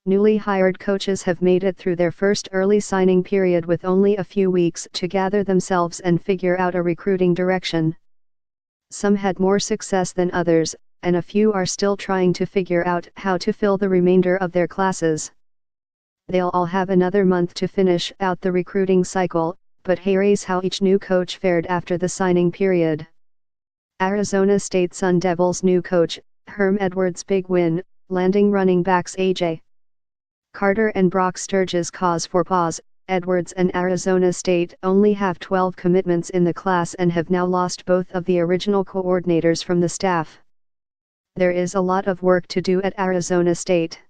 Newly hired coaches have made it through their first early signing period with only a few weeks to gather themselves and figure out a recruiting direction. Some had more success than others, and a few are still trying to figure out how to fill the remainder of their classes. They'll all have another month to finish out the recruiting cycle, but here's how each new coach fared after the signing period. Arizona State Sun Devils new coach, Herm Edwards big win, landing running backs A.J. Carter and Brock Sturgis cause for pause. Edwards and Arizona State only have 12 commitments in the class and have now lost both of the original coordinators from the staff. There is a lot of work to do at Arizona State.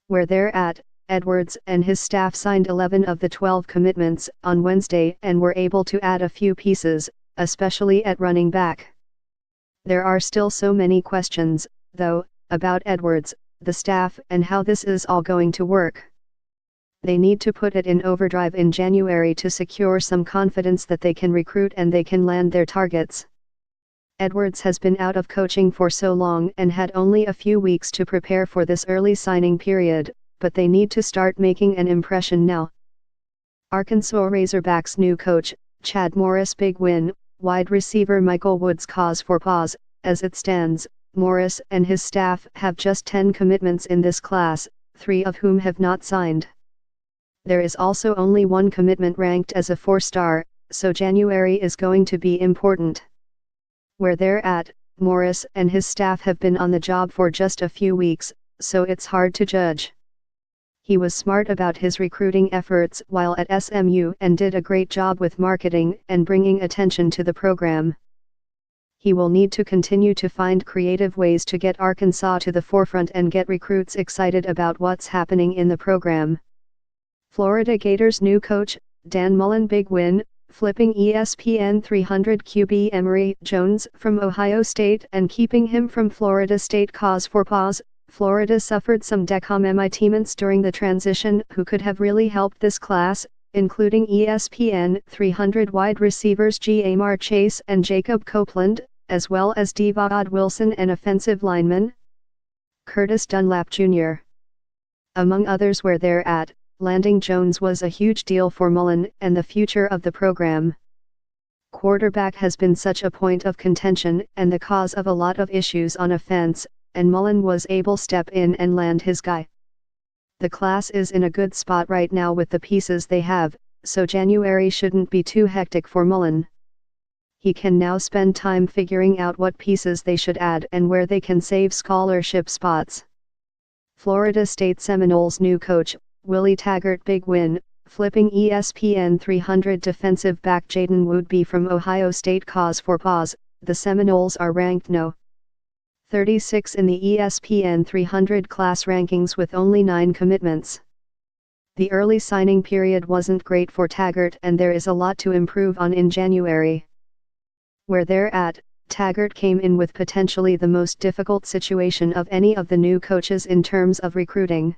Where they're at, Edwards and his staff signed 11 of the 12 commitments on Wednesday and were able to add a few pieces, especially at running back. There are still so many questions, though, about Edwards, the staff and how this is all going to work. They need to put it in overdrive in January to secure some confidence that they can recruit and they can land their targets. Edwards has been out of coaching for so long and had only a few weeks to prepare for this early signing period, but they need to start making an impression now. Arkansas Razorbacks new coach, Chad Morris big win, wide receiver Michael Woods cause for pause. As it stands, Morris and his staff have just 10 commitments in this class, 3 of whom have not signed. There is also only one commitment ranked as a 4-star, so January is going to be important. Where they're at, Morris and his staff have been on the job for just a few weeks, so it's hard to judge. He was smart about his recruiting efforts while at SMU and did a great job with marketing and bringing attention to the program. He will need to continue to find creative ways to get Arkansas to the forefront and get recruits excited about what's happening in the program. Florida Gators new coach, Dan Mullen big win, flipping ESPN 300 QB Emory Jones from Ohio State and keeping him from Florida State cause for pause. Florida suffered some decommitments during the transition who could have really helped this class, including ESPN 300 wide receivers Ja'Marr Chase and Jacob Copeland, as well as Devaughn Wilson and offensive lineman Curtis Dunlap Jr. Among others where they're at, landing Jones was a huge deal for Mullen and the future of the program. Quarterback has been such a point of contention and the cause of a lot of issues on offense, and Mullen was able to step in and land his guy. The class is in a good spot right now with the pieces they have, so January shouldn't be too hectic for Mullen. He can now spend time figuring out what pieces they should add and where they can save scholarship spots. Florida State Seminoles new coach, Willie Taggart big win, flipping ESPN 300 defensive back Jaden Woodby from Ohio State cause for pause. The Seminoles are ranked no. 36 in the ESPN 300 class rankings with only 9 commitments. The early signing period wasn't great for Taggart and there is a lot to improve on in January. Where they're at, Taggart came in with potentially the most difficult situation of any of the new coaches in terms of recruiting.